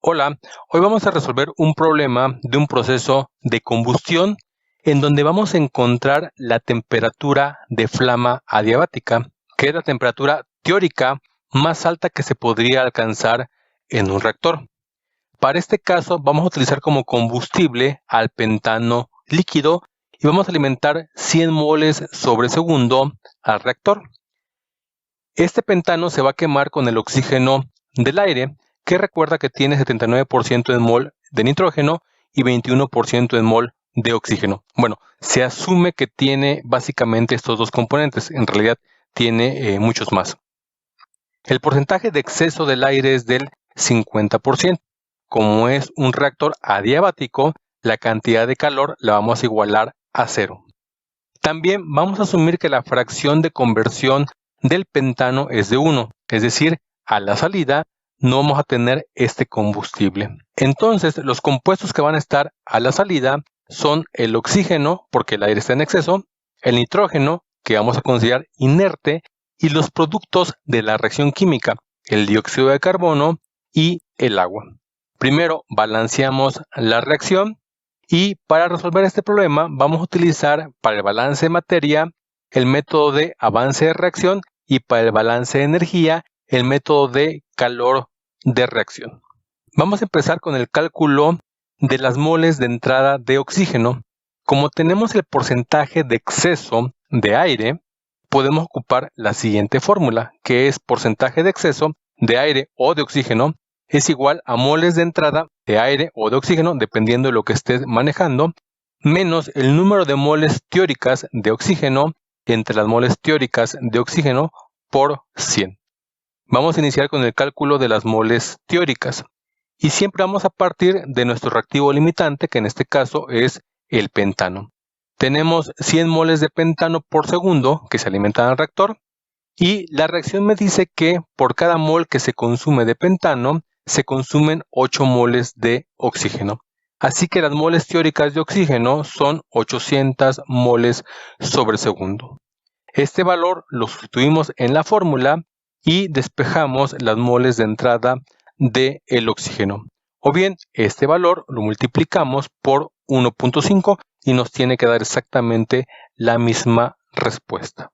Hola, hoy vamos a resolver un problema de un proceso de combustión en donde vamos a encontrar la temperatura de flama adiabática, que es la temperatura teórica más alta que se podría alcanzar en un reactor. Para este caso vamos a utilizar como combustible al pentano líquido y vamos a alimentar 100 moles sobre segundo al reactor. Este pentano se va a quemar con el oxígeno del aire, que recuerda que tiene 79% en mol de nitrógeno y 21% en mol de oxígeno. Bueno, se asume que tiene básicamente estos dos componentes, en realidad tiene muchos más. El porcentaje de exceso del aire es del 50%. Como es un reactor adiabático, la cantidad de calor la vamos a igualar a 0. También vamos a asumir que la fracción de conversión del pentano es de 1, es decir, a la salida no vamos a tener este combustible. Entonces, los compuestos que van a estar a la salida son el oxígeno, porque el aire está en exceso, el nitrógeno, que vamos a considerar inerte, y los productos de la reacción química, el dióxido de carbono y el agua. Primero, balanceamos la reacción. Y para resolver este problema vamos a utilizar para el balance de materia el método de avance de reacción y para el balance de energía el método de calor de reacción. Vamos a empezar con el cálculo de las moles de entrada de oxígeno. Como tenemos el porcentaje de exceso de aire, podemos ocupar la siguiente fórmula, que es porcentaje de exceso de aire o de oxígeno es igual a moles de entrada de aire o de oxígeno, dependiendo de lo que estés manejando, menos el número de moles teóricas de oxígeno entre las moles teóricas de oxígeno por 100. Vamos a iniciar con el cálculo de las moles teóricas. Y siempre vamos a partir de nuestro reactivo limitante, que en este caso es el pentano. Tenemos 100 moles de pentano por segundo que se alimentan al reactor. Y la reacción me dice que por cada mol que se consume de pentano, se consumen 8 moles de oxígeno. Así que las moles teóricas de oxígeno son 800 moles sobre segundo. Este valor lo sustituimos en la fórmula y despejamos las moles de entrada del oxígeno. O bien, este valor lo multiplicamos por 1.5 y nos tiene que dar exactamente la misma respuesta.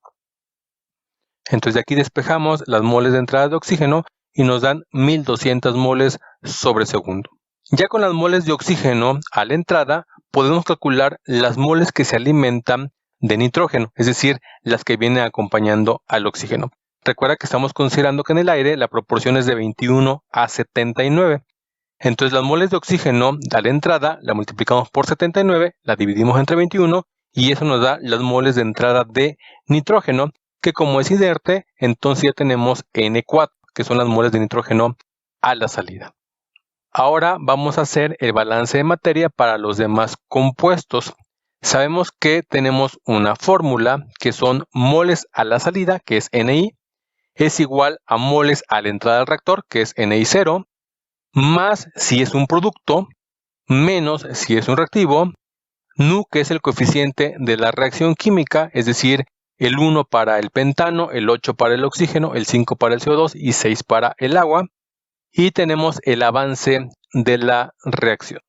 Entonces de aquí despejamos las moles de entrada de oxígeno y nos dan 1200 moles sobre segundo. Ya con las moles de oxígeno a la entrada podemos calcular las moles que se alimentan de nitrógeno, es decir, las que vienen acompañando al oxígeno. Recuerda que estamos considerando que en el aire la proporción es de 21 a 79. Entonces las moles de oxígeno a la entrada la multiplicamos por 79, la dividimos entre 21 y eso nos da las moles de entrada de nitrógeno, que como es inerte, entonces ya tenemos N4, que son las moles de nitrógeno a la salida. Ahora vamos a hacer el balance de materia para los demás compuestos. Sabemos que tenemos una fórmula que son moles a la salida, que es Ni, es igual a moles a la entrada del reactor, que es Ni0, más si es un producto, menos si es un reactivo, Nu, que es el coeficiente de la reacción química, es decir, el 1 para el pentano, el 8 para el oxígeno, el 5 para el CO2 y 6 para el agua. Y tenemos el avance de la reacción.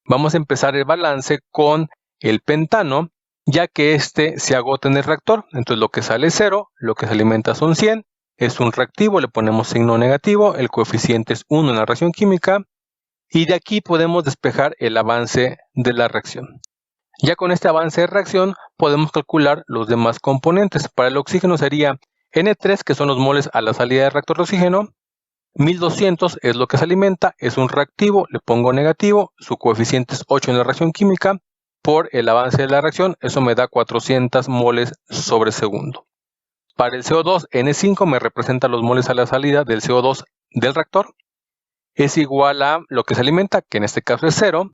Vamos a empezar el balance con el pentano, ya que este se agota en el reactor. Entonces lo que sale es 0, lo que se alimenta son 100. Es un reactivo, le ponemos signo negativo, el coeficiente es 1 en la reacción química. Y de aquí podemos despejar el avance de la reacción. Ya con este avance de reacción podemos calcular los demás componentes. Para el oxígeno sería N3, que son los moles a la salida del reactor de oxígeno. 1200 es lo que se alimenta, es un reactivo, le pongo negativo, su coeficiente es 8 en la reacción química. Por el avance de la reacción, eso me da 400 moles sobre segundo. Para el CO2, N5 me representa los moles a la salida del CO2 del reactor. Es igual a lo que se alimenta, que en este caso es 0.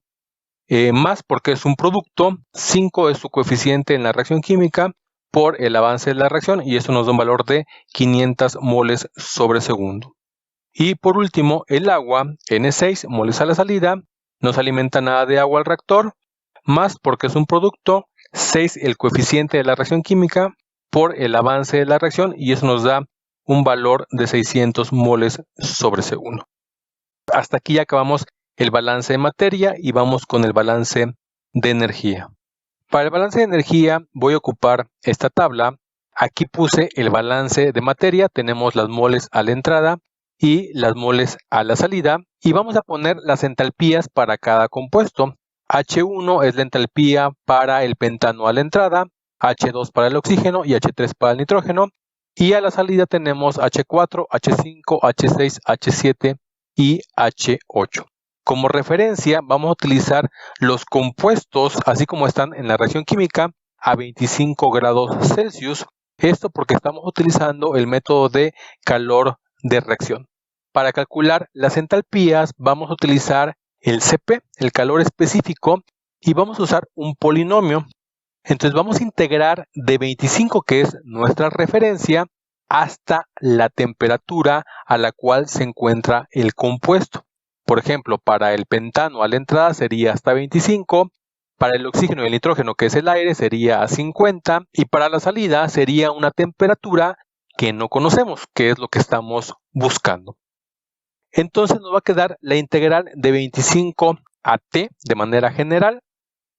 Más porque es un producto, 5 es su coeficiente en la reacción química por el avance de la reacción y eso nos da un valor de 500 moles sobre segundo. Y por último, el agua, N6 moles a la salida, no se alimenta nada de agua al reactor, más porque es un producto, 6 el coeficiente de la reacción química por el avance de la reacción y eso nos da un valor de 600 moles sobre segundo. Hasta aquí ya acabamos el balance de materia y vamos con el balance de energía. Para el balance de energía voy a ocupar esta tabla. Aquí puse el balance de materia, tenemos las moles a la entrada y las moles a la salida, y vamos a poner las entalpías para cada compuesto. H1 es la entalpía para el pentano a la entrada, H2 para el oxígeno y H3 para el nitrógeno, y a la salida tenemos H4, H5, H6, H7 y H8. Como referencia vamos a utilizar los compuestos así como están en la reacción química a 25 grados Celsius. Esto porque estamos utilizando el método de calor de reacción. Para calcular las entalpías vamos a utilizar el CP, el calor específico, y vamos a usar un polinomio. Entonces vamos a integrar de 25, que es nuestra referencia, hasta la temperatura a la cual se encuentra el compuesto. Por ejemplo, para el pentano a la entrada sería hasta 25, para el oxígeno y el nitrógeno, que es el aire, sería a 50, y para la salida sería una temperatura que no conocemos, que es lo que estamos buscando. Entonces nos va a quedar la integral de 25 a t de manera general,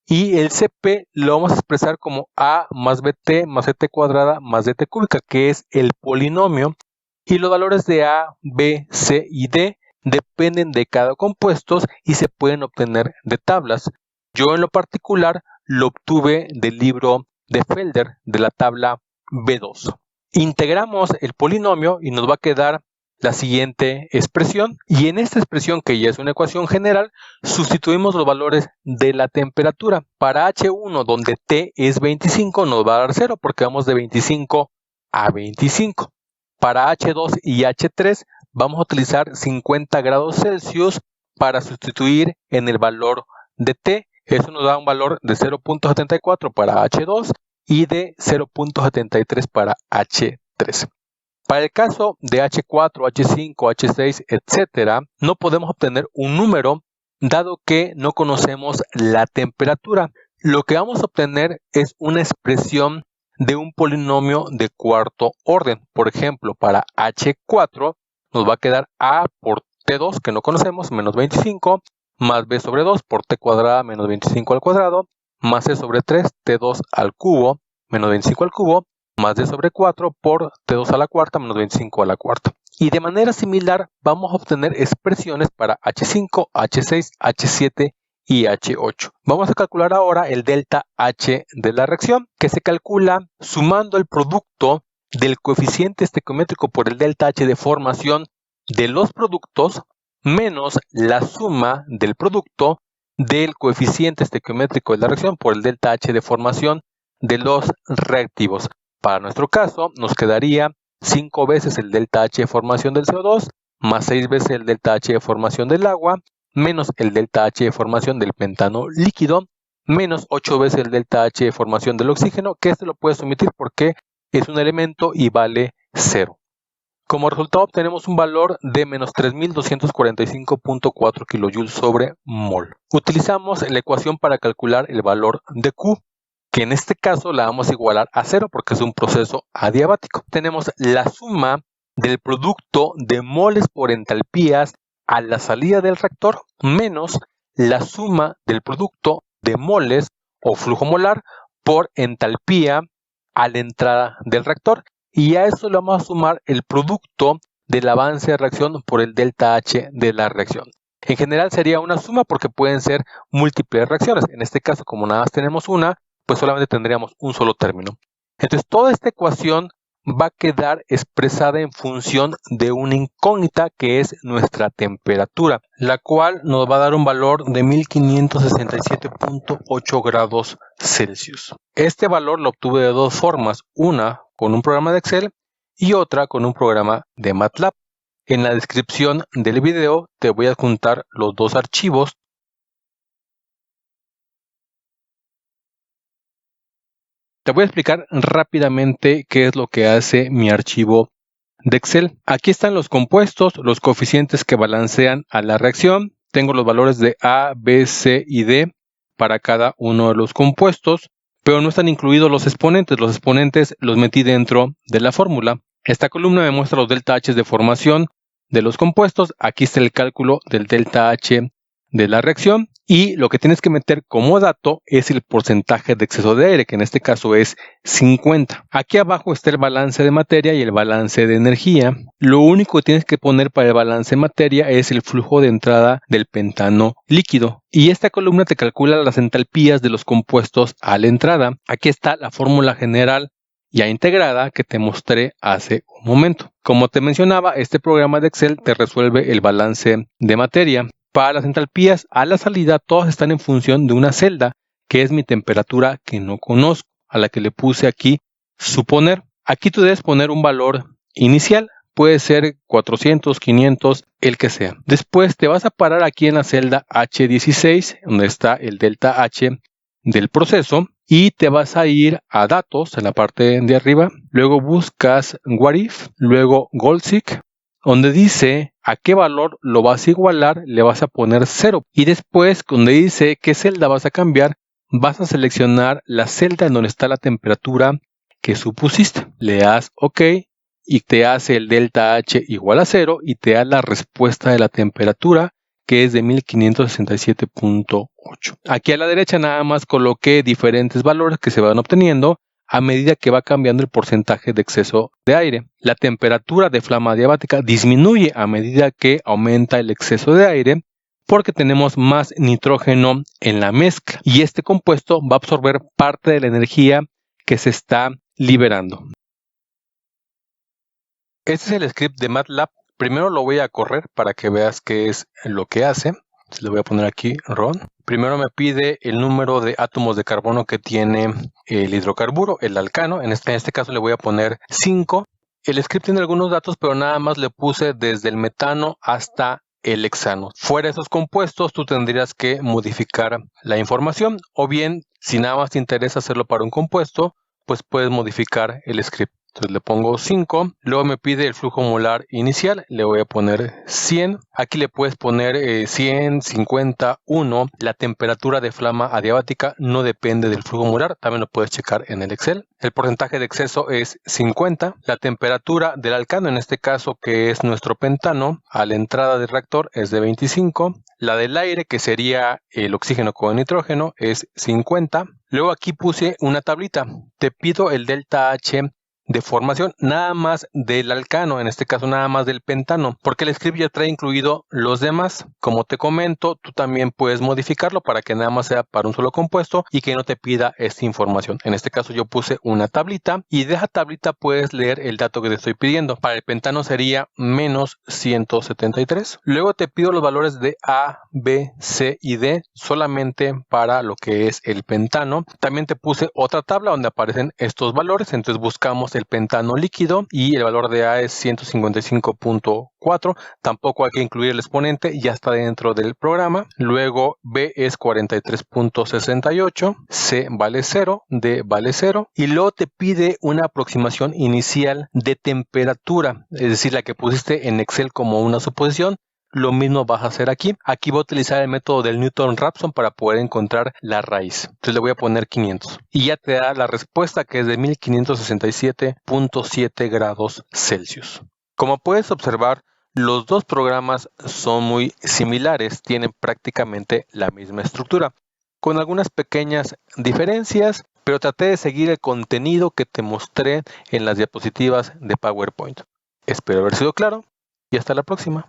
y el CP lo vamos a expresar como A más BT más CT cuadrada más DT cúbica, que es el polinomio, y los valores de A, B, C y D dependen de cada compuesto y se pueden obtener de tablas. Yo en lo particular lo obtuve del libro de Felder, de la tabla B2. Integramos el polinomio y nos va a quedar la siguiente expresión, y en esta expresión, que ya es una ecuación general, sustituimos los valores de la temperatura. Para H1, donde T es 25, nos va a dar 0 porque vamos de 25 a 25. Para H2 y H3 vamos a utilizar 50 grados Celsius para sustituir en el valor de T. Eso nos da un valor de 0.74 para H2 y de 0.73 para H3. Para el caso de H4, H5, H6, etc., no podemos obtener un número dado que no conocemos la temperatura. Lo que vamos a obtener es una expresión de un polinomio de cuarto orden. Por ejemplo, para H4 nos va a quedar A por T2, que no conocemos, menos 25, más B sobre 2 por T cuadrada menos 25 al cuadrado, más C sobre 3, T2 al cubo, menos 25 al cubo, más D sobre 4 por T2 a la cuarta menos 25 a la cuarta. Y de manera similar vamos a obtener expresiones para H5, H6, H7 y H8. Vamos a calcular ahora el delta H de la reacción, que se calcula sumando el producto del coeficiente estequiométrico por el delta H de formación de los productos menos la suma del producto del coeficiente estequiométrico de la reacción por el delta H de formación de los reactivos. Para nuestro caso nos quedaría 5 veces el delta H de formación del CO2 más 6 veces el delta H de formación del agua menos el delta H de formación del pentano líquido menos 8 veces el delta H de formación del oxígeno, que este lo puedes omitir porque es un elemento y vale 0. Como resultado obtenemos un valor de menos 3245.4 kJ sobre mol. Utilizamos la ecuación para calcular el valor de Q, que en este caso la vamos a igualar a 0 porque es un proceso adiabático. Tenemos la suma del producto de moles por entalpías a la salida del reactor menos la suma del producto de moles o flujo molar por entalpía a la entrada del reactor. Y a eso le vamos a sumar el producto del avance de reacción por el delta H de la reacción. En general sería una suma porque pueden ser múltiples reacciones. En este caso, como nada más tenemos una, pues solamente tendríamos un solo término. Entonces toda esta ecuación va a quedar expresada en función de una incógnita que es nuestra temperatura, la cual nos va a dar un valor de 1567.8 grados Celsius. Este valor lo obtuve de dos formas, una con un programa de Excel y otra con un programa de MATLAB. En la descripción del video te voy a adjuntar los dos archivos. Te voy a explicar rápidamente qué es lo que hace mi archivo de Excel. Aquí están los compuestos, los coeficientes que balancean a la reacción. Tengo los valores de A, B, C y D para cada uno de los compuestos, pero no están incluidos los exponentes. Los exponentes los metí dentro de la fórmula. Esta columna me muestra los delta H de formación de los compuestos. Aquí está el cálculo del delta H de la reacción y lo que tienes que meter como dato es el porcentaje de exceso de aire, que en este caso es 50. Aquí abajo está el balance de materia y el balance de energía. Lo único que tienes que poner para el balance de materia es el flujo de entrada del pentano líquido. Y esta columna te calcula las entalpías de los compuestos a la entrada. Aquí está la fórmula general ya integrada que te mostré hace un momento. Como te mencionaba, este programa de Excel te resuelve el balance de materia. Para las entalpías, a la salida todas están en función de una celda, que es mi temperatura que no conozco, a la que le puse aquí suponer. Aquí tú debes poner un valor inicial, puede ser 400, 500, el que sea. Después te vas a parar aquí en la celda H16, donde está el delta H del proceso, y te vas a ir a datos en la parte de arriba. Luego buscas what if, luego goalseek, donde dice a qué valor lo vas a igualar, le vas a poner 0. Y después, donde dice qué celda vas a cambiar, vas a seleccionar la celda en donde está la temperatura que supusiste. Le das OK y te hace el delta H igual a 0 y te da la respuesta de la temperatura, que es de 1567.8. Aquí a la derecha nada más coloqué diferentes valores que se van obteniendo a medida que va cambiando el porcentaje de exceso de aire. La temperatura de flama adiabática disminuye a medida que aumenta el exceso de aire porque tenemos más nitrógeno en la mezcla y este compuesto va a absorber parte de la energía que se está liberando. Este es el script de MATLAB. Primero lo voy a correr para que veas qué es lo que hace. Le voy a poner aquí run. Primero me pide el número de átomos de carbono que tiene el hidrocarburo, el alcano. En este caso le voy a poner 5. El script tiene algunos datos, pero nada más le puse desde el metano hasta el hexano. Fuera de esos compuestos, tú tendrías que modificar la información. O bien, si nada más te interesa hacerlo para un compuesto, pues puedes modificar el script. Entonces le pongo 5, luego me pide el flujo molar inicial, le voy a poner 100. Aquí le puedes poner 100, 50, 1. La temperatura de flama adiabática no depende del flujo molar, también lo puedes checar en el Excel. El porcentaje de exceso es 50. La temperatura del alcano, en este caso que es nuestro pentano, a la entrada del reactor es de 25. La del aire, que sería el oxígeno con nitrógeno, es 50. Luego aquí puse una tablita. Te pido el delta H de formación, nada más del alcano, en este caso nada más del pentano, porque el script ya trae incluido los demás. Como te comento, tú también puedes modificarlo para que nada más sea para un solo compuesto y que no te pida esta información. En este caso yo puse una tablita y de esa tablita puedes leer el dato que te estoy pidiendo. Para el pentano sería menos 173. Luego te pido los valores de A, B, C y D solamente para lo que es el pentano. También te puse otra tabla donde aparecen estos valores, entonces buscamos el pentano líquido y el valor de A es 155.4. Tampoco hay que incluir el exponente, ya está dentro del programa. Luego B es 43.68, C vale 0, D vale 0 y luego te pide una aproximación inicial de temperatura, es decir, la que pusiste en Excel como una suposición. Lo mismo vas a hacer aquí. Aquí voy a utilizar el método del Newton-Raphson para poder encontrar la raíz. Entonces le voy a poner 500. Y ya te da la respuesta, que es de 1567.7 grados Celsius. Como puedes observar, los dos programas son muy similares. Tienen prácticamente la misma estructura, con algunas pequeñas diferencias, pero traté de seguir el contenido que te mostré en las diapositivas de PowerPoint. Espero haber sido claro y hasta la próxima.